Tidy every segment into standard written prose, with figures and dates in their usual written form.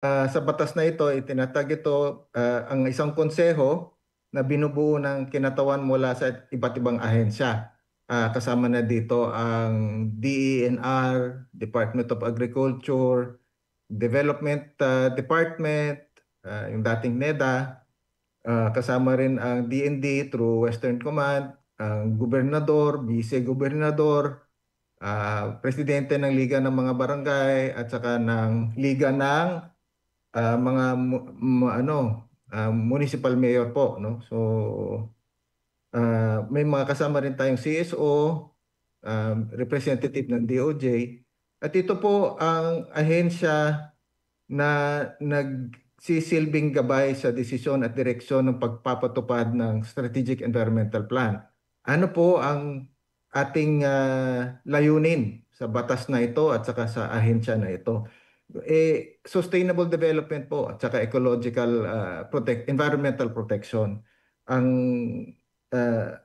Sa batas na ito, itinatag ito ang isang konseho na binubuo ng kinatawan mula sa iba't ibang ahensya. Kasama na dito ang DENR, Department of Agriculture, Development Department, yung dating NEDA, kasama rin ang DND through Western Command, ang gobernador, vice-gobernador, presidente ng Liga ng mga Barangay at saka ng Liga ng mga municipal mayor po, no? So may mga kasama rin tayong CSO, representative ng DOJ, at ito po ang ahensya na nagsisilbing gabay sa desisyon at direksyon ng pagpapatupad ng Strategic Environmental Plan. Ano po ang ating layunin sa batas na ito at saka sa ahensya na ito? Sustainable development po at saka ecological environmental protection. Ang uh,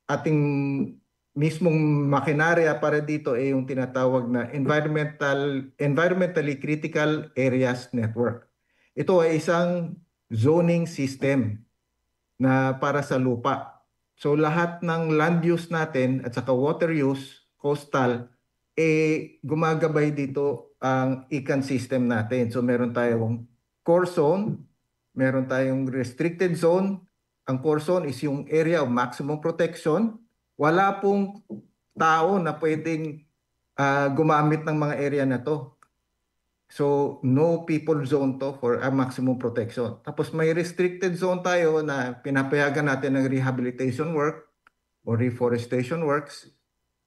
ating mismong makinarya para dito ay yung tinatawag na environmentally critical areas network. Ito ay isang zoning system na para sa lupa. So lahat ng land use natin at saka water use, coastal, gumagabay dito ang ican system natin. So meron tayong core zone, meron tayong restricted zone. Ang core zone is yung area of maximum protection. Wala pong tao na pwedeng gumamit ng mga area na to. So, no people zone to for a maximum protection. Tapos may restricted zone tayo na pinapayagan natin ng rehabilitation work or reforestation works.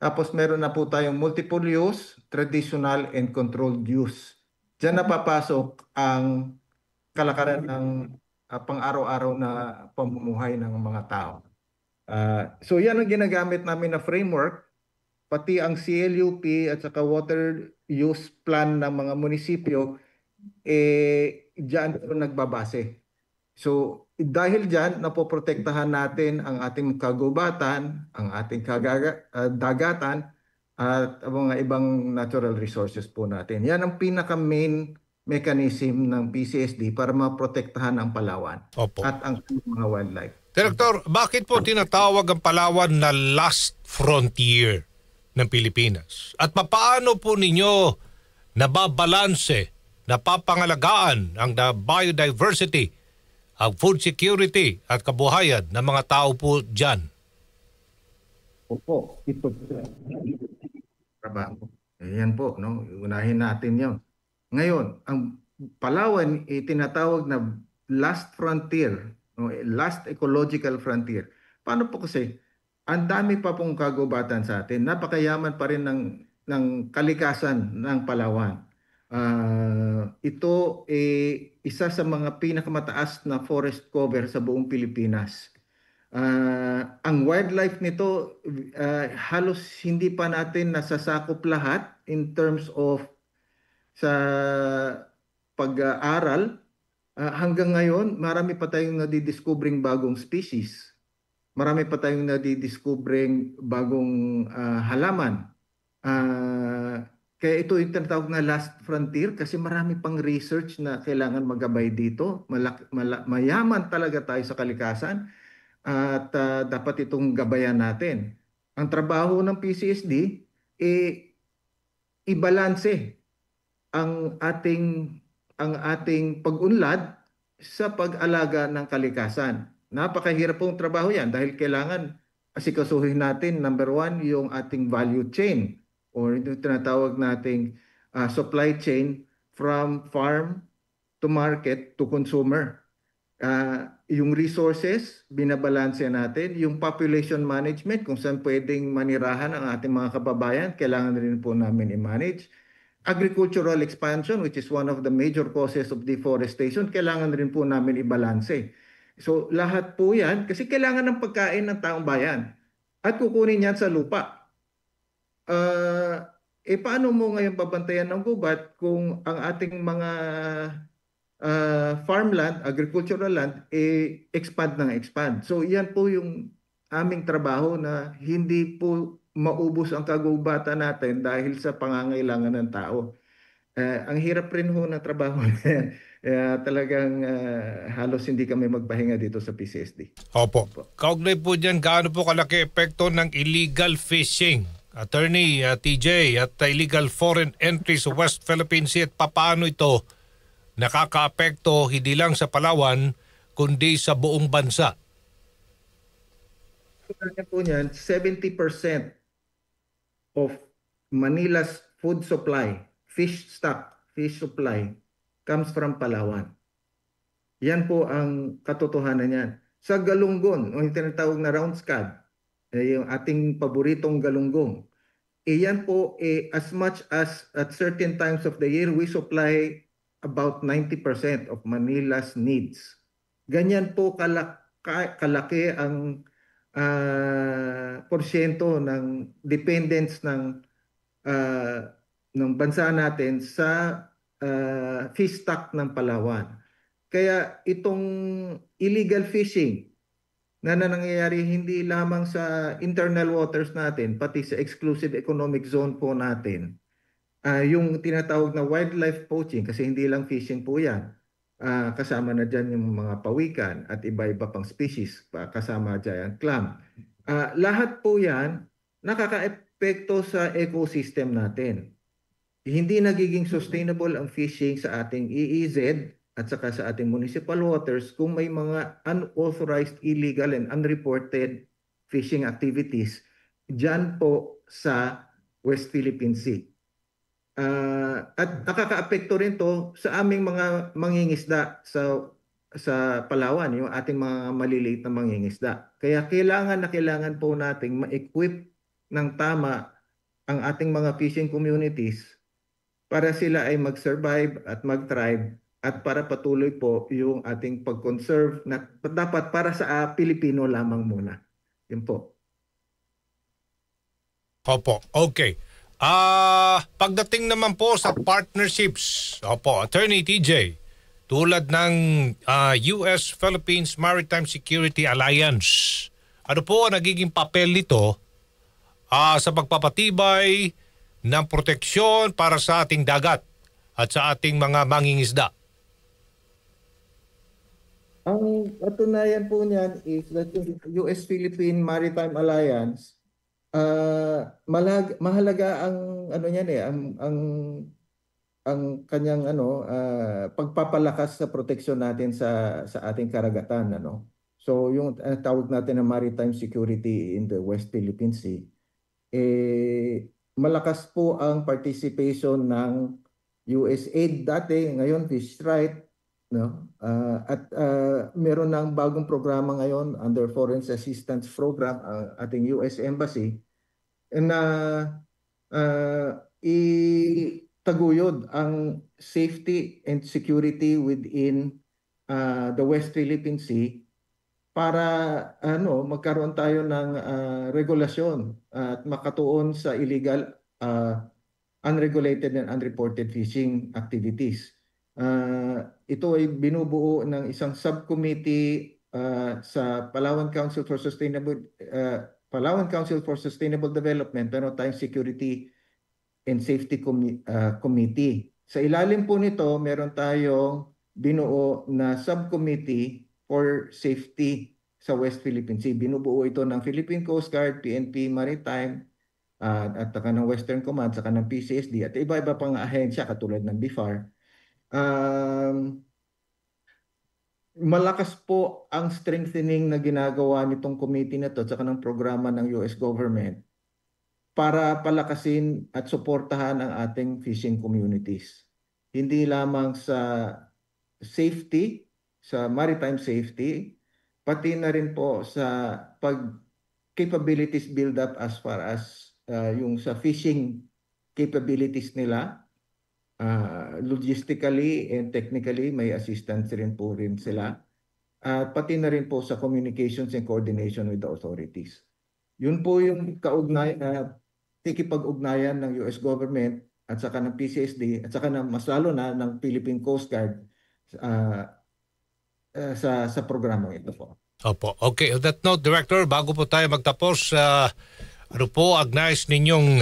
Tapos meron na po tayong multiple use, traditional, and controlled use. Diyan napapasok ang kalakaran ng pang-araw-araw na pamumuhay ng mga tao. So yan ang ginagamit namin na framework, pati ang CLUP at saka water use plan ng mga munisipyo, diyan po nagbabase. So dahil diyan, napoprotektahan natin ang ating kagubatan, ang ating dagatan, at ang mga ibang natural resources po natin. Yan ang pinaka-main mechanism ng PCSD para maprotektahan ang Palawan Opo. at ang mga wildlife. Director, bakit po tinatawag ang Palawan na last frontier ng Pilipinas? At papaano po ninyo nababalanse, napapangalagaan ang biodiversity, ang food security at kabuhayan ng mga tao po dyan? Opo, ito trabaho. Yan po, no? Unahin natin 'yon. Ngayon, ang Palawan tinatawag na last frontier, no? Last ecological frontier. Paano po kasi? Ang dami pa pong kagubatan sa atin. Napakayaman pa rin ng kalikasan ng Palawan. Ito isa sa mga pinakamataas na forest cover sa buong Pilipinas. Ang wildlife nito halos hindi pa natin nasasakop lahat in terms of sa pag-aaral. Hanggang ngayon, marami pa tayong nadidiscovering bagong species. Marami pa tayong nadidiscovering bagong halaman. Kaya ito yung tinatawag na last frontier kasi marami pang research na kailangan magabay dito. Mayaman talaga tayo sa kalikasan at dapat itong gabayan natin. Ang trabaho ng PCSD ibalanse ang ating pag-unlad sa pag-alaga ng kalikasan. Napakahirap pong trabaho 'yan dahil kailangan asikasuhin natin, number one, yung ating value chain or yung tinatawag nating supply chain from farm to market to consumer. Yung resources, binabalanse natin. Yung population management, kung saan pwedeng manirahan ang ating mga kababayan, kailangan rin po namin i-manage. Agricultural expansion, which is one of the major causes of deforestation, kailangan rin po namin i-balanse. So lahat po yan, kasi kailangan ng pagkain ng taong bayan. At kukunin yan sa lupa. Paano mo ngayon babantayan ng gubat kung ang ating mga farmland, agricultural land, expand ng expand. So yan po yung aming trabaho na hindi po maubos ang kagubatan natin dahil sa pangangailangan ng tao. Ang hirap rin ho ng trabaho na yan. Talagang halos hindi kami magpahinga dito sa PCSD. Opo. Opo. Kaugnay po dyan, gaano po kalaki epekto ng illegal fishing? Attorney TJ, at illegal foreign entry sa West Philippine Sea, at papaano ito nakakaapekto hindi lang sa Palawan kundi sa buong bansa? Kanya po niyan, 70% of Manila's food supply, fish stock, fish supply, comes from Palawan. Yan po ang katotohanan niyan. Sa galunggong, o yung tinatawag na round scad, yung ating paboritong galunggong, yan po, as much as at certain times of the year, we supply about 90% of Manila's needs. Ganyan po kalaki ang porsyento ng dependence ng bansa natin sa fish stock ng Palawan. Kaya itong illegal fishing na nangyayari hindi lamang sa internal waters natin, pati sa exclusive economic zone po natin, yung tinatawag na wildlife poaching, kasi hindi lang fishing po yan, kasama na dyan yung mga pawikan at iba-iba pang species, kasama dyan clam. Lahat po yan nakaka-epekto sa ecosystem natin. Hindi nagiging sustainable ang fishing sa ating EEZ at saka sa ating municipal waters kung may mga unauthorized, illegal, and unreported fishing activities dyan po sa West Philippine Sea. At nakaka-apekto rin to sa aming mga mangingisda sa Palawan, yung ating mga maliliit na mangingisda. Kaya kailangan po nating ma-equip ng tama ang ating mga fishing communities para sila ay mag-survive at mag-thrive at para patuloy po yung ating pag-conserve na dapat para sa Pilipino lamang muna. Yun po. Opo, okay. Pagdating naman po sa partnerships, opo, Attorney TJ, tulad ng US-Philippines Maritime Security Alliance, ano po ang nagiging papel nito sa pagpapatibay ng proteksyon para sa ating dagat at sa ating mga mangingisda? Ang katunayan po niyan is that yung US-Philippine Maritime Alliance, mahalaga ang ano niyan ang kanyang pagpapalakas sa proteksyon natin sa ating karagatan, ano. So yung tawag natin na maritime security in the West Philippine Sea, malakas po ang participation ng USAID dati, ngayon Fish Right, no? At meron ng bagong programa ngayon under Foreign Assistance Program ang ating US Embassy na itaguyod ang safety and security within the West Philippine Sea para magkaroon tayo ng regulasyon at makatuon sa illegal, unregulated and unreported fishing activities. Ito ay binubuo ng isang subcommittee sa Palawan Council for Sustainable Development, pero tayong Security and Safety Committee. Sa ilalim po nito, meron tayong binuo na subcommittee for safety sa West Philippine Sea. Binubuo ito ng Philippine Coast Guard, PNP Maritime, at saka ng Western Command, saka ng PCSD, at iba-iba pang ahensya katulad ng BIFAR. Malakas po ang strengthening na ginagawa nitong committee na to at saka ng programa ng US government para palakasin at suportahan ang ating fishing communities. Hindi lamang sa safety, sa maritime safety, pati na rin po sa capabilities build up as far as yung sa fishing capabilities nila. Logistically and technically may assistance rin po sila. Pati na rin po sa communications and coordination with the authorities. Yun po yung tikipag-ugnayan ng US government at saka ng PCSD at saka mas lalo na ng Philippine Coast Guard sa programang ito po. Opo. Okay. On that note, Director, bago po tayo magtapos, ano po ang nais ninyong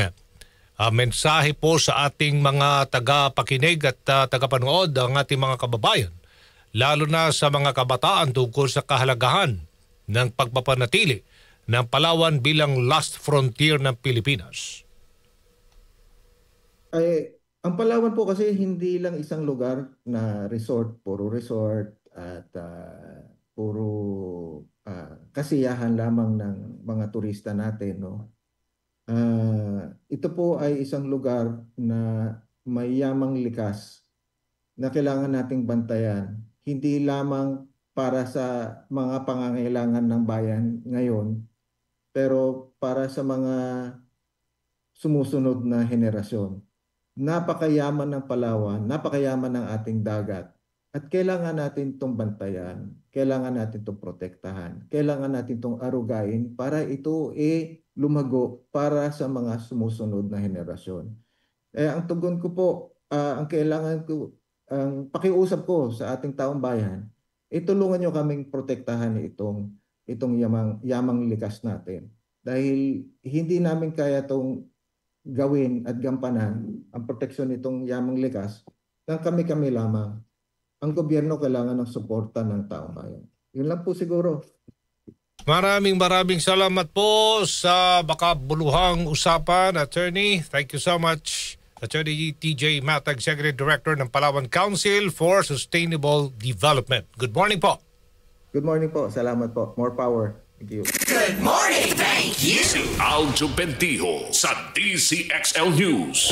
mensahe po sa ating mga tagapakinig at tagapanood, ang ating mga kababayan, lalo na sa mga kabataan tungkol sa kahalagahan ng pagpapanatili ng Palawan bilang last frontier ng Pilipinas? Ay, ang Palawan po kasi hindi lang isang lugar na puro resort at puro kasiyahan lamang ng mga turista natin, no? Ito po ay isang lugar na may yamang likas na kailangan nating bantayan, hindi lamang para sa mga pangangailangan ng bayan ngayon, pero para sa mga sumusunod na henerasyon. Napakayaman ng Palawan, napakayaman ng ating dagat. At kailangan natin itong bantayan, kailangan natin itong protektahan, kailangan natin itong arugain para ito lumago para sa mga sumusunod na henerasyon. Ang tugon ko po, ang kailangan ko, ang pakiusap ko sa ating taong bayan, tulungan nyo kaming protektahan itong yamang likas natin. Dahil hindi namin kaya itong gawin at gampanan ang proteksyon nitong yamang likas ng kami-kami lamang. Ang gobyerno kailangan ng suporta ng taong bayan. Yun lang po siguro. Maraming salamat po sa makabuluhang usapan, Attorney. Thank you so much, Attorney TJ Mata, Executive Director ng Palawan Council for Sustainable Development. Good morning po. Good morning po. Salamat po. More power. Thank you. Good morning, thank you. Si Aljo Bendijo sa DCXL News.